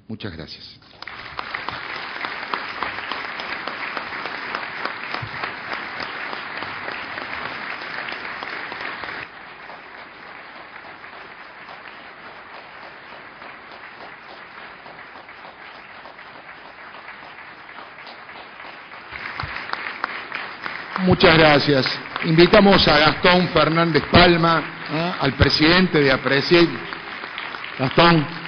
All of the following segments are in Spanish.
Muchas gracias. Muchas gracias. Invitamos a Gastón Fernández Palma, al presidente de APRECID. Gastón.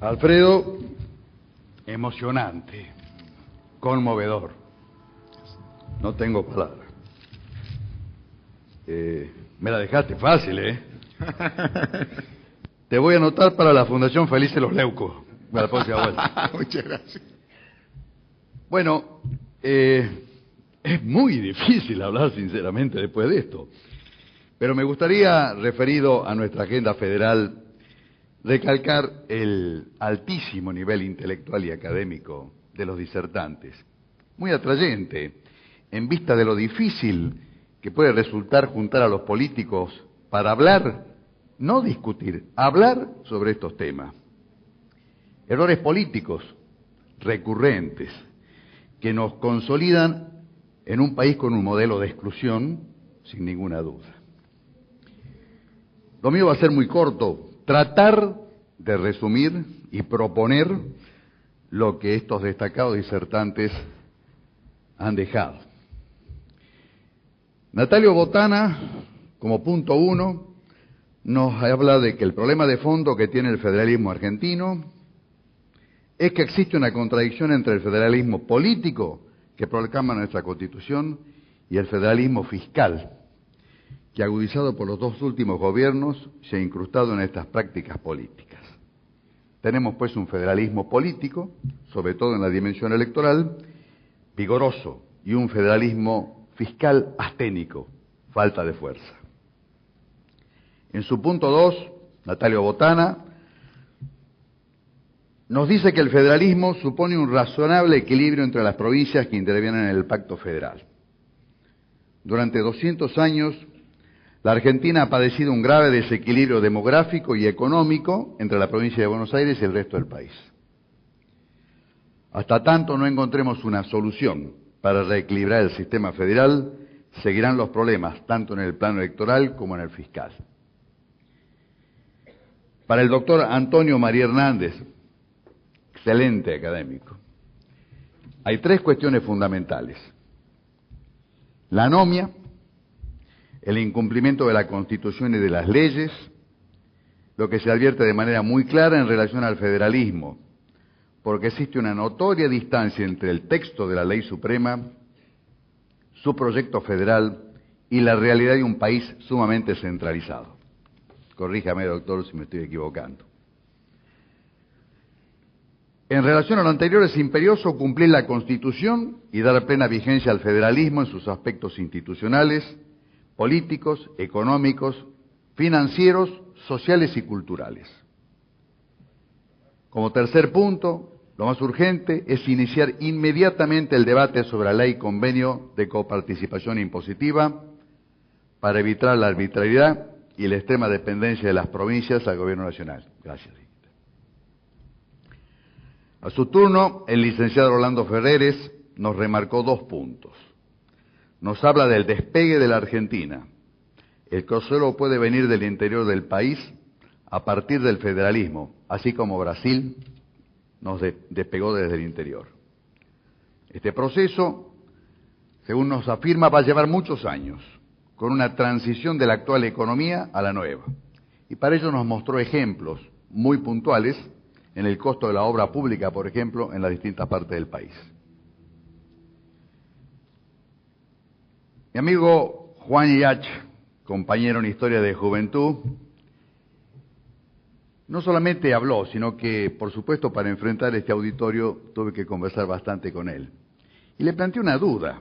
Alfredo, emocionante, conmovedor. No tengo palabras. Me la dejaste fácil, ¿eh? Te voy a anotar para la Fundación Felices los Leucos, para la próxima vuelta. Muchas gracias. Bueno, es muy difícil hablar sinceramente después de esto. Pero me gustaría, referido a nuestra agenda federal, recalcar el altísimo nivel intelectual y académico de los disertantes, muy atrayente, en vista de lo difícil que puede resultar juntar a los políticos para hablar, no discutir, hablar sobre estos temas. Errores políticos recurrentes que nos consolidan en un país con un modelo de exclusión, sin ninguna duda. Lo mío va a ser muy corto. Tratar de resumir y proponer lo que estos destacados disertantes han dejado. Natalio Botana, como punto 1, nos habla de que el problema de fondo que tiene el federalismo argentino es que existe una contradicción entre el federalismo político que proclama nuestra Constitución y el federalismo fiscal, que agudizado por los dos últimos gobiernos se ha incrustado en estas prácticas políticas. Tenemos pues un federalismo político, sobre todo en la dimensión electoral, vigoroso, y un federalismo fiscal asténico, falta de fuerza. En su punto 2, Natalio Botana nos dice que el federalismo supone un razonable equilibrio entre las provincias que intervienen en el Pacto Federal. Durante 200 años, la Argentina ha padecido un grave desequilibrio demográfico y económico entre la provincia de Buenos Aires y el resto del país. Hasta tanto no encontremos una solución para reequilibrar el sistema federal, seguirán los problemas tanto en el plano electoral como en el fiscal. Para el doctor Antonio María Hernández, excelente académico, hay 3 cuestiones fundamentales: la anomia, el incumplimiento de la Constitución y de las leyes, lo que se advierte de manera muy clara en relación al federalismo, porque existe una notoria distancia entre el texto de la Ley Suprema, su proyecto federal y la realidad de un país sumamente centralizado. Corríjame, doctor, si me estoy equivocando. En relación a lo anterior, es imperioso cumplir la Constitución y dar plena vigencia al federalismo en sus aspectos institucionales, políticos, económicos, financieros, sociales y culturales. Como tercer punto, lo más urgente es iniciar inmediatamente el debate sobre la ley convenio de coparticipación impositiva para evitar la arbitrariedad y la extrema dependencia de las provincias al gobierno nacional. Gracias. A su turno, el licenciado Orlando Ferreres nos remarcó 2 puntos. Nos habla del despegue de la Argentina, el que solo puede venir del interior del país a partir del federalismo, así como Brasil nos despegó desde el interior. Este proceso, según nos afirma, va a llevar muchos años, con una transición de la actual economía a la nueva. Y para ello nos mostró ejemplos muy puntuales en el costo de la obra pública, por ejemplo, en las distintas partes del país. Mi amigo Juan Yach, compañero en Historia de Juventud, no solamente habló, sino que, por supuesto, para enfrentar este auditorio tuve que conversar bastante con él. Y le planteé una duda.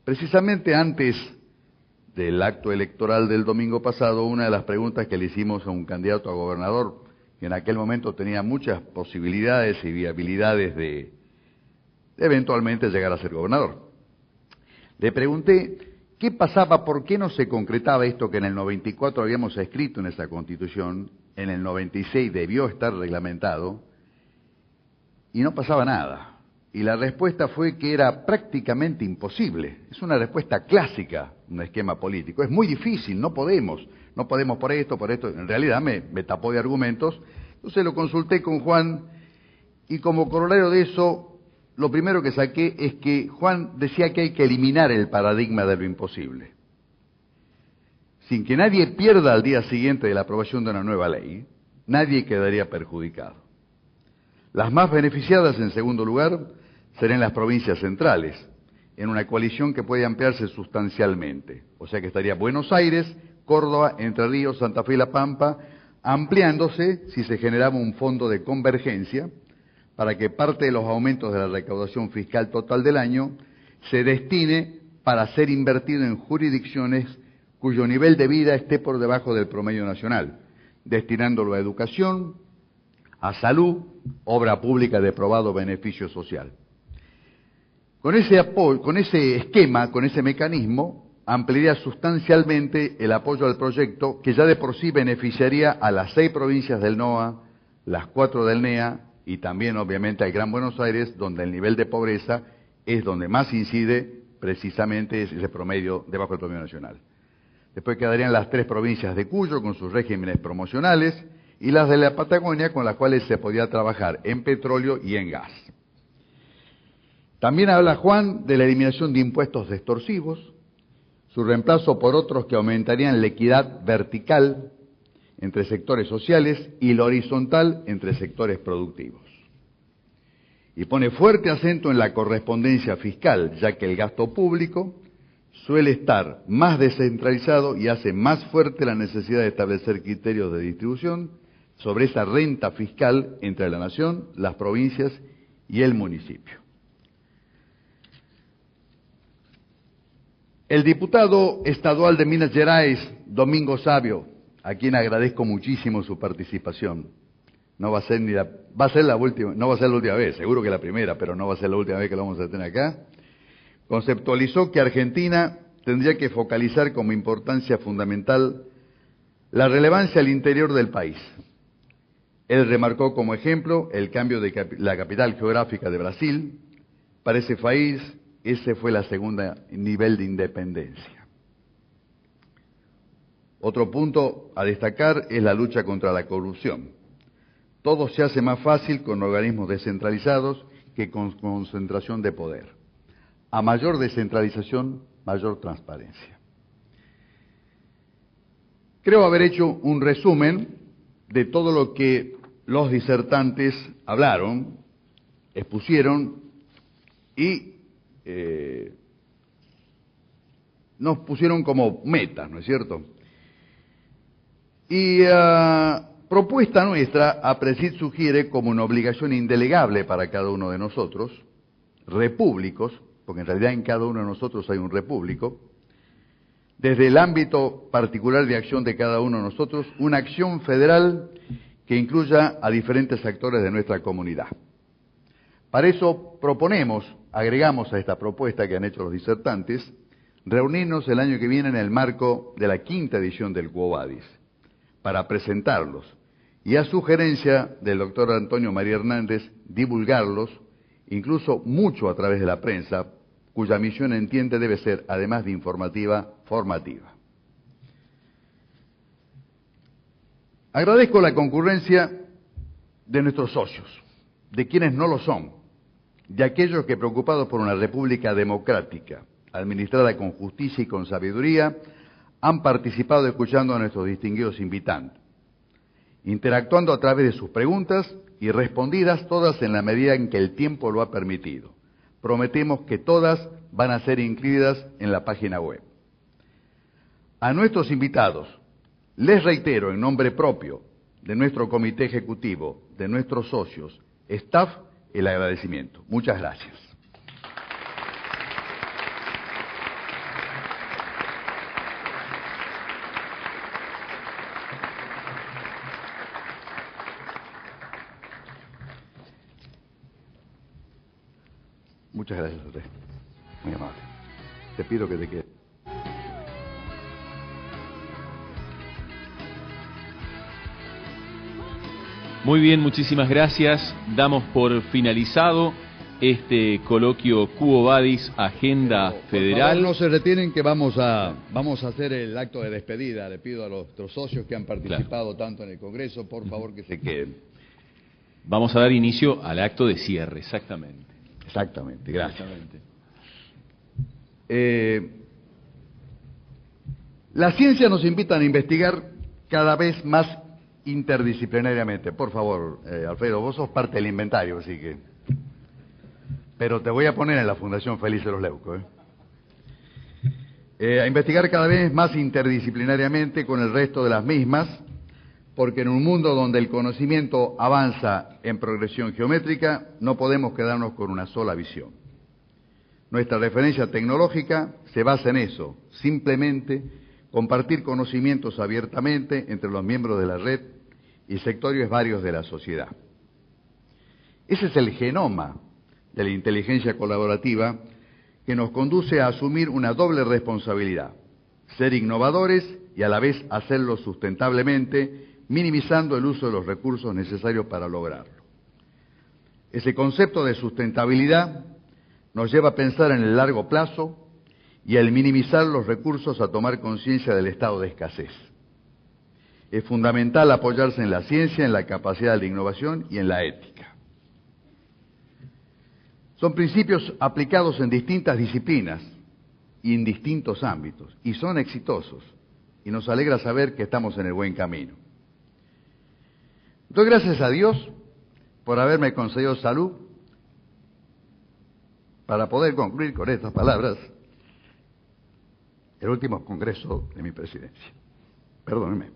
Precisamente antes del acto electoral del domingo pasado una de las preguntas que le hicimos a un candidato a gobernador, que en aquel momento tenía muchas posibilidades y viabilidades de eventualmente llegar a ser gobernador. Le pregunté qué pasaba, por qué no se concretaba esto que en el 94 habíamos escrito en esa Constitución, en el 96 debió estar reglamentado, y no pasaba nada. Y la respuesta fue que era prácticamente imposible. Es una respuesta clásica, un esquema político. Es muy difícil, no podemos por esto, por esto. En realidad me tapó de argumentos. Entonces lo consulté con Juan y como corolario de eso, lo primero que saqué es que Juan decía que hay que eliminar el paradigma de lo imposible. Sin que nadie pierda al día siguiente de la aprobación de una nueva ley, nadie quedaría perjudicado. Las más beneficiadas, en segundo lugar, serán las provincias centrales, en una coalición que puede ampliarse sustancialmente. O sea que estaría Buenos Aires, Córdoba, Entre Ríos, Santa Fe y La Pampa, ampliándose si se generaba un fondo de convergencia para que parte de los aumentos de la recaudación fiscal total del año se destine para ser invertido en jurisdicciones cuyo nivel de vida esté por debajo del promedio nacional, destinándolo a educación, a salud, obra pública de probado beneficio social. Con ese apoyo, con ese esquema, con ese mecanismo, ampliaría sustancialmente el apoyo al proyecto que ya de por sí beneficiaría a las 6 provincias del NOA, las 4 del NEA y también obviamente al Gran Buenos Aires, donde el nivel de pobreza es donde más incide precisamente ese promedio debajo del promedio nacional. Después quedarían las 3 provincias de Cuyo con sus regímenes promocionales y las de la Patagonia con las cuales se podía trabajar en petróleo y en gas. También habla Juan de la eliminación de impuestos extorsivos, su reemplazo por otros que aumentarían la equidad vertical entre sectores sociales y la horizontal entre sectores productivos. Y pone fuerte acento en la correspondencia fiscal, ya que el gasto público suele estar más descentralizado y hace más fuerte la necesidad de establecer criterios de distribución sobre esa renta fiscal entre la nación, las provincias y el municipio. El diputado estadual de Minas Gerais, Domingo Savio, a quien agradezco muchísimo su participación, no va a ser la última vez, seguro que la primera, pero no va a ser la última vez que lo vamos a tener acá, conceptualizó que Argentina tendría que focalizar como importancia fundamental la relevancia al interior del país. Él remarcó como ejemplo el cambio de la capital geográfica de Brasil. Para ese país, ese fue la segunda nivel de independencia. Otro punto a destacar es la lucha contra la corrupción. Todo se hace más fácil con organismos descentralizados que con concentración de poder. A mayor descentralización, mayor transparencia. Creo haber hecho un resumen de todo lo que los disertantes hablaron, expusieron y nos pusieron como metas, ¿no es cierto? Y propuesta nuestra, APRESID sugiere como una obligación indelegable para cada uno de nosotros, repúblicos, porque en realidad en cada uno de nosotros hay un repúblico, desde el ámbito particular de acción de cada uno de nosotros, una acción federal que incluya a diferentes actores de nuestra comunidad. Para eso proponemos, agregamos a esta propuesta que han hecho los disertantes, reunirnos el año que viene en el marco de la 5ª edición del Quo Vadis, para presentarlos y a sugerencia del doctor Antonio María Hernández, divulgarlos, incluso mucho a través de la prensa, cuya misión entiende debe ser, además de informativa, formativa. Agradezco la concurrencia de nuestros socios, de quienes no lo son, de aquellos que preocupados por una república democrática, administrada con justicia y con sabiduría, han participado escuchando a nuestros distinguidos invitantes, interactuando a través de sus preguntas y respondidas todas en la medida en que el tiempo lo ha permitido. Prometemos que todas van a ser incluidas en la página web. A nuestros invitados, les reitero en nombre propio de nuestro comité ejecutivo, de nuestros socios, staff, el agradecimiento. Muchas gracias. Muchas gracias a usted. Muy amable. Te pido que te quedes. Muy bien, muchísimas gracias. Damos por finalizado este coloquio Quo Vadis, Agenda Federal. Por favor, no se retienen que vamos a hacer el acto de despedida. Le pido a nuestros socios que han participado tanto en el Congreso, por favor, que se queden. Vamos a dar inicio al acto de cierre, exactamente. Exactamente, gracias. Exactamente. La ciencia nos invita a investigar cada vez más interdisciplinariamente. Por favor, Alfredo, vos sos parte del inventario, así que... Pero te voy a poner en la Fundación Feliz de los Leucos. A investigar cada vez más interdisciplinariamente con el resto de las mismas, porque en un mundo donde el conocimiento avanza en progresión geométrica, no podemos quedarnos con una sola visión. Nuestra referencia tecnológica se basa en eso, simplemente compartir conocimientos abiertamente entre los miembros de la red y sectores varios de la sociedad. Ese es el genoma de la inteligencia colaborativa que nos conduce a asumir una doble responsabilidad: ser innovadores y a la vez hacerlo sustentablemente, minimizando el uso de los recursos necesarios para lograrlo. Ese concepto de sustentabilidad nos lleva a pensar en el largo plazo y al minimizar los recursos a tomar conciencia del estado de escasez. Es fundamental apoyarse en la ciencia, en la capacidad de innovación y en la ética. Son principios aplicados en distintas disciplinas y en distintos ámbitos, y son exitosos, y nos alegra saber que estamos en el buen camino. Doy gracias a Dios por haberme concedido salud para poder concluir con estas palabras el último congreso de mi presidencia. Perdónenme.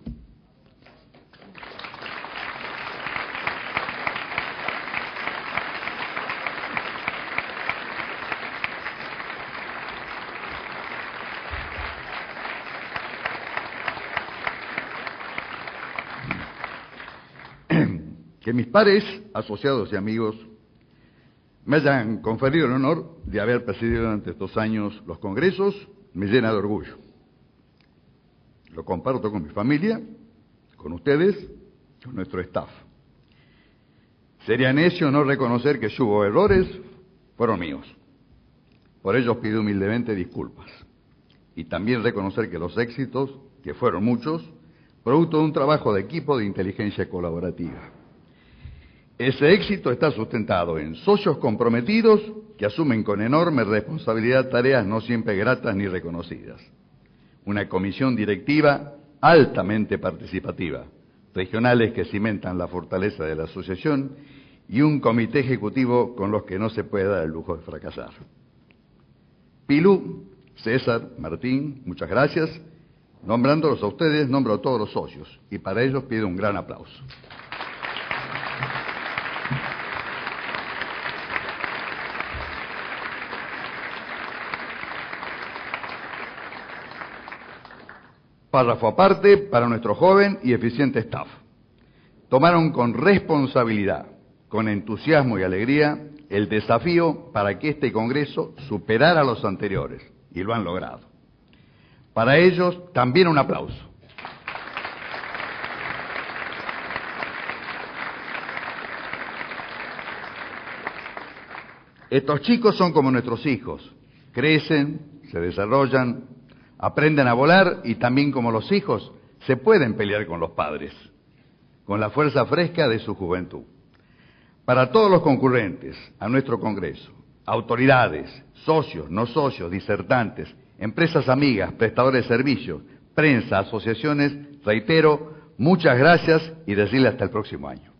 Que mis pares, asociados y amigos me hayan conferido el honor de haber presidido durante estos años los congresos me llena de orgullo. Lo comparto con mi familia, con ustedes, con nuestro staff. Sería necio no reconocer que si hubo errores, fueron míos. Por ello os pido humildemente disculpas. Y también reconocer que los éxitos, que fueron muchos, producto de un trabajo de equipo de inteligencia colaborativa. Ese éxito está sustentado en socios comprometidos que asumen con enorme responsabilidad tareas no siempre gratas ni reconocidas. Una comisión directiva altamente participativa, regionales que cimentan la fortaleza de la asociación y un comité ejecutivo con los que no se puede dar el lujo de fracasar. Pilú, César, Martín, muchas gracias. Nombrándolos a ustedes, nombro a todos los socios y para ellos pido un gran aplauso. Párrafo aparte para nuestro joven y eficiente staff. Tomaron con responsabilidad, con entusiasmo y alegría, el desafío para que este Congreso superara a los anteriores, y lo han logrado. Para ellos, también un aplauso. Estos chicos son como nuestros hijos, crecen, se desarrollan, aprenden a volar y también como los hijos se pueden pelear con los padres, con la fuerza fresca de su juventud. Para todos los concurrentes a nuestro Congreso, autoridades, socios, no socios, disertantes, empresas amigas, prestadores de servicios, prensa, asociaciones, reitero, muchas gracias y decirle hasta el próximo año.